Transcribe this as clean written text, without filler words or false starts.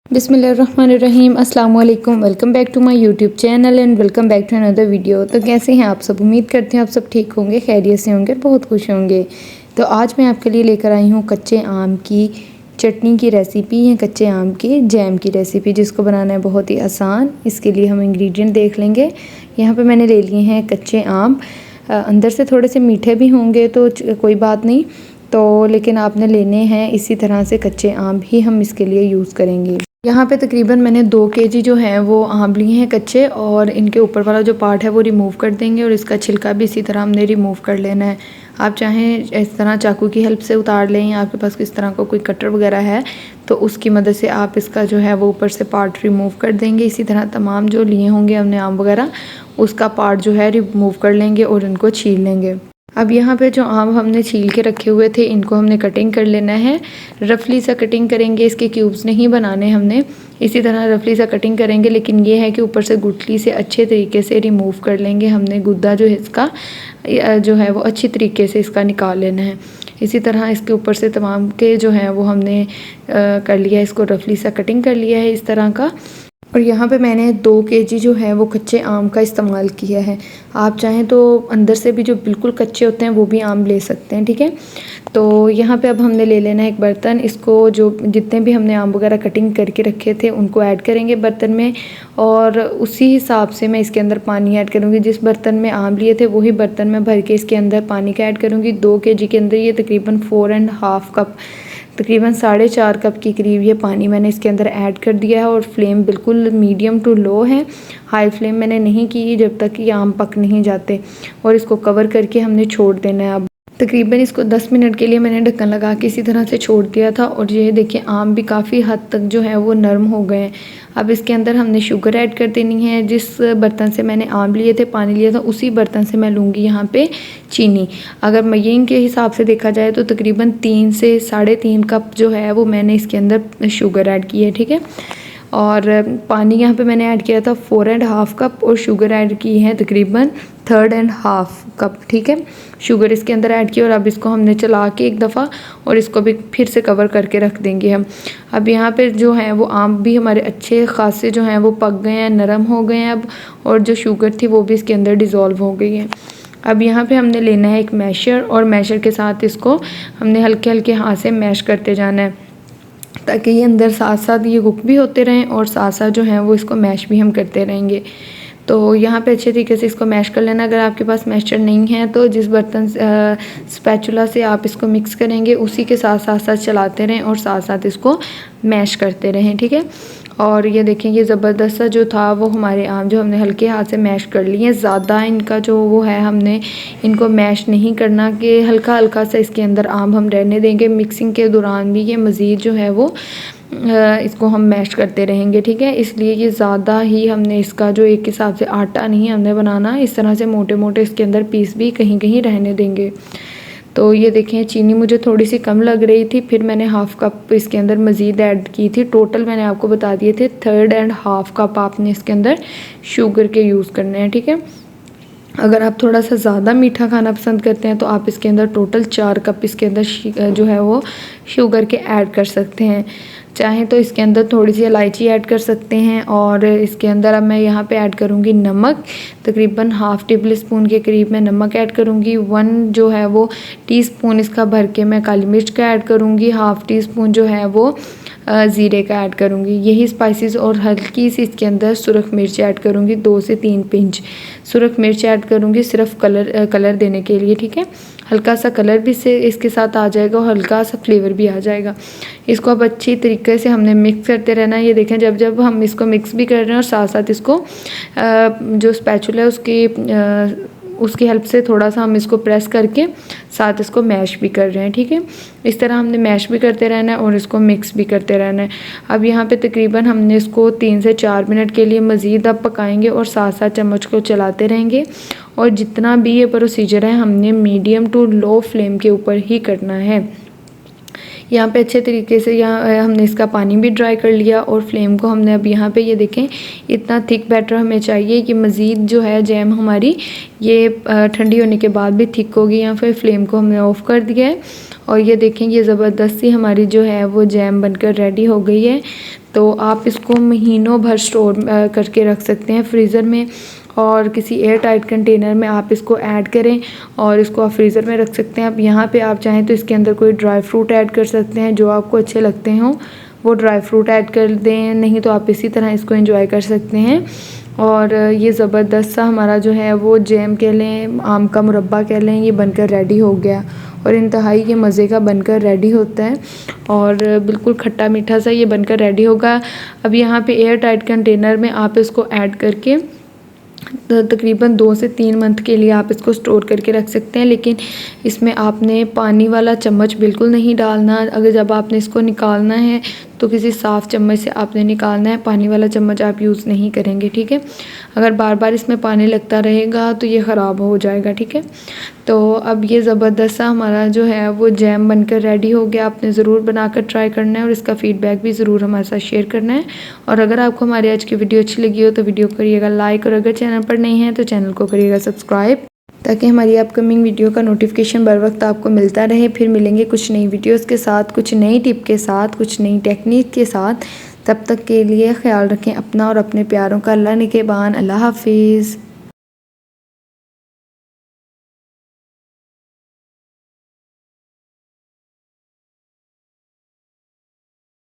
बिस्मिल्लाहिर्रहमानिर्रहीम अस्सलाम वालेकुम। Welcome back to my YouTube channel and welcome back to another video. तो कैसे हैं आप सब? उम्मीद करते हैं आप सब ठीक होंगे, खैरियत से होंगे, बहुत खुश होंगे। तो आज मैं आपके लिए लेकर आई हूँ कच्चे आम की चटनी की रेसिपी है, कच्चे आम की जैम की रेसिपी, जिसको बनाना है बहुत ही आसान। इसके लिए हम इंग्रेडिएंट देख लेंगे। यहाँ पे मैंने ले लिए हैं कच्चे आम। अंदर से थोड़े से मीठे भी होंगे तो कोई बात नहीं, तो लेकिन आपने लेने हैं इसी तरह से कच्चे आम ही हम इसके लिए यूज़ करेंगे। यहाँ पे तकरीबन मैंने 2 केजी जो है वो आम लिए हैं कच्चे, और इनके ऊपर वाला जो पार्ट है वो रिमूव कर देंगे और इसका छिलका भी इसी तरह हमने रिमूव कर लेना है। आप चाहें इस तरह चाकू की हेल्प से उतार लें, या आपके पास किस तरह का कोई कटर वगैरह है तो उसकी मदद से आप इसका जो है वो ऊपर से पार्ट रिमूव कर देंगे। इसी तरह तमाम जो लिए होंगे हमने आम वगैरह, उसका पार्ट जो है रिमूव कर लेंगे और इनको छील लेंगे। अब यहाँ पे जो आम हमने छील के रखे हुए थे इनको हमने कटिंग कर लेना है। रफली सा कटिंग करेंगे, इसके क्यूब्स नहीं बनाने हमने, इसी तरह रफली सा कटिंग करेंगे। लेकिन ये है कि ऊपर से गुठली से अच्छे तरीके से रिमूव कर लेंगे हमने। गुद्दा जो है इसका जो है वो अच्छी तरीके से इसका निकाल लेना है। इसी तरह इसके ऊपर से तमाम के जो है वो हमने कर लिया, इसको रफली सा कटिंग कर लिया है इस तरह का। और यहाँ पे मैंने 2 केजी जो है वो कच्चे आम का इस्तेमाल किया है। आप चाहें तो अंदर से भी जो बिल्कुल कच्चे होते हैं वो भी आम ले सकते हैं, ठीक है। तो यहाँ पे अब हमने ले लेना है एक बर्तन। इसको जो जितने भी हमने आम वगैरह कटिंग करके रखे थे उनको ऐड करेंगे बर्तन में, और उसी हिसाब से मैं इसके अंदर पानी ऐड करूँगी। जिस बर्तन में आम लिए थे वही बर्तन में भर के इसके अंदर पानी का ऐड करूँगी। 2 केजी के अंदर ये तकरीबन 4.5 कप, तकरीबन 4.5 कप के करीब ये पानी मैंने इसके अंदर ऐड कर दिया है। और फ्लेम बिल्कुल मीडियम टू लो है, हाई फ्लेम मैंने नहीं की जब तक कि आम पक नहीं जाते। और इसको कवर करके हमने छोड़ देना है। अब तकरीबन इसको 10 मिनट के लिए मैंने ढक्कन लगा के इसी तरह से छोड़ दिया था, और ये देखिए आम भी काफ़ी हद तक जो है वो नरम हो गए हैं। अब इसके अंदर हमने शुगर ऐड कर देनी है। जिस बर्तन से मैंने आम लिए थे, पानी लिया था, उसी बर्तन से मैं लूँगी यहाँ पे चीनी। अगर मयीन के हिसाब से देखा जाए तो तकरीबन 3 से 3.5 कप जो है वो मैंने इसके अंदर शुगर ऐड की है, ठीक है। और पानी यहाँ पे मैंने ऐड किया था 4.5 कप, और शुगर ऐड की है तकरीबन 3.5 कप, ठीक है। शुगर इसके अंदर ऐड की, और अब इसको हमने चला के एक दफ़ा और इसको भी फिर से कवर करके रख देंगे हम। अब यहाँ पे जो है वो आम भी हमारे अच्छे खासे जो हैं वो पक गए हैं, नरम हो गए हैं अब, और जो शुगर थी वो भी इसके अंदर डिज़ोल्व हो गई है। अब यहाँ पे हमने लेना है एक मैशर, और मैशर के साथ इसको हमने हल्के हल्के हाथ से मैश करते जाना है, ताकि ये अंदर साथ साथ ये कुक भी होते रहें और साथ साथ जो है वो इसको मैश भी हम करते रहेंगे। तो यहाँ पे अच्छे तरीके से इसको मैश कर लेना। अगर आपके पास मैशर नहीं है तो जिस बर्तन स्पैचुला से आप इसको मिक्स करेंगे उसी के साथ साथ साथ चलाते रहें और साथ साथ इसको मैश करते रहें, ठीक है। और ये देखें, ये ज़बरदस्त सा जो था वो हमारे आम जो हमने हल्के हाथ से मैश कर लिए। ज़्यादा इनका जो वो है, हमने इनको मैश नहीं करना, कि हल्का हल्का सा इसके अंदर आम हम रहने देंगे। मिक्सिंग के दौरान भी ये मज़ीद जो है वो इसको हम मैश करते रहेंगे, ठीक है। इसलिए ये ज़्यादा ही हमने इसका जो एक हिसाब से आटा नहीं हमने बनाना, इस तरह से मोटे मोटे इसके अंदर पीस भी कहीं कहीं रहने देंगे। तो ये देखें, चीनी मुझे थोड़ी सी कम लग रही थी, फिर मैंने 1/2 कप इसके अंदर मज़ीद ऐड की थी। टोटल मैंने आपको बता दिए थे 3.5 कप आपने इसके अंदर शुगर के यूज़ करने हैं, ठीक है। अगर आप थोड़ा सा ज़्यादा मीठा खाना पसंद करते हैं तो आप इसके अंदर टोटल 4 कप इसके अंदर जो है वो शुगर के ऐड कर सकते हैं। चाहें तो इसके अंदर थोड़ी सी इलायची ऐड कर सकते हैं। और इसके अंदर अब मैं यहाँ पे ऐड करूँगी नमक, तकरीबन 1/2 टेबल स्पून के करीब मैं नमक ऐड करूँगी। 1 जो है वो टीस्पून इसका भर के मैं काली मिर्च का ऐड करूँगी। 1/2 टीस्पून जो है वो ज़ीरे का ऐड करूँगी, यही स्पाइसेस। और हल्की सी इसके अंदर सुरख मिर्च ऐड करूँगी, 2 से 3 पिंच सुरख मिर्च ऐड करूँगी, सिर्फ कलर देने के लिए, ठीक है। हल्का सा कलर भी से इसके साथ आ जाएगा और हल्का सा फ्लेवर भी आ जाएगा। इसको अब अच्छी तरीके से हमने मिक्स करते रहना है। ये देखें, जब जब हम इसको मिक्स भी कर रहे हैं और साथ साथ इसको जो स्पैचुला है उसकी हेल्प से थोड़ा सा हम इसको प्रेस करके साथ इसको मैश भी कर रहे हैं, ठीक है। इस तरह हमने मैश भी करते रहना है और इसको मिक्स भी करते रहना है। अब यहाँ पे तकरीबन हमने इसको 3 से 4 मिनट के लिए मज़ीद अब पकाएंगे और साथ साथ चम्मच को चलाते रहेंगे। और जितना भी ये प्रोसीजर है हमने मीडियम टू लो फ्लेम के ऊपर ही करना है। यहाँ पे अच्छे तरीके से यहाँ हमने इसका पानी भी ड्राई कर लिया, और फ्लेम को हमने अब यहाँ पे ये देखें, इतना थिक बैटर हमें चाहिए कि मज़ीद जो है जैम हमारी ये ठंडी होने के बाद भी थिक होगी। यहाँ पे फ्लेम को हमने ऑफ़ कर दिया है, और ये देखें, ये ज़बरदस्ती हमारी जो है वो जैम बनकर रेडी हो गई है। तो आप इसको महीनों भर स्टोर करके रख सकते हैं फ्रीज़र में, और किसी एयर टाइट कंटेनर में आप इसको ऐड करें और इसको आप फ्रीज़र में रख सकते हैं। अब यहाँ पे आप चाहें तो इसके अंदर कोई ड्राई फ्रूट ऐड कर सकते हैं, जो आपको अच्छे लगते हों वो ड्राई फ्रूट ऐड कर दें, नहीं तो आप इसी तरह इसको एंजॉय कर सकते हैं। और ये ज़बरदस्त सा हमारा जो है वो जैम कह लें, आम का मुरब्बा कह लें, ये बनकर रेडी हो गया और इंतहाई ये मज़े का बनकर रेडी होता है और बिल्कुल खट्टा मीठा सा ये बनकर रेडी होगा। अब यहाँ पे एयर टाइट कंटेनर में आप इसको ऐड करके तकरीबन 2 से 3 मंथ के लिए आप इसको स्टोर करके रख सकते हैं। लेकिन इसमें आपने पानी वाला चम्मच बिल्कुल नहीं डालना। अगर जब आपने इसको निकालना है तो किसी साफ़ चम्मच से आपने निकालना है, पानी वाला चम्मच आप यूज़ नहीं करेंगे, ठीक है। अगर बार बार इसमें पानी लगता रहेगा तो ये ख़राब हो जाएगा, ठीक है। तो अब ये ज़बरदस्त सा हमारा जो है वो जैम बनकर रेडी हो गया। आपने ज़रूर बनाकर ट्राई करना है और इसका फ़ीडबैक भी ज़रूर हमारे साथ शेयर करना है। और अगर आपको हमारी आज की वीडियो अच्छी लगी हो तो वीडियो को करिएगा लाइक, और अगर चैनल पर नहीं है तो चैनल को करिएगा सब्सक्राइब, ताकि हमारी अपकमिंग वीडियो का नोटिफिकेशन बर वक्त आपको मिलता रहे। फिर मिलेंगे कुछ नई वीडियोस के साथ, कुछ नई टिप के साथ, कुछ नई टेक्निक के साथ। तब तक के लिए ख्याल रखें अपना और अपने प्यारों का। अल्लाह निगहबान। अल्लाह हाफिज़।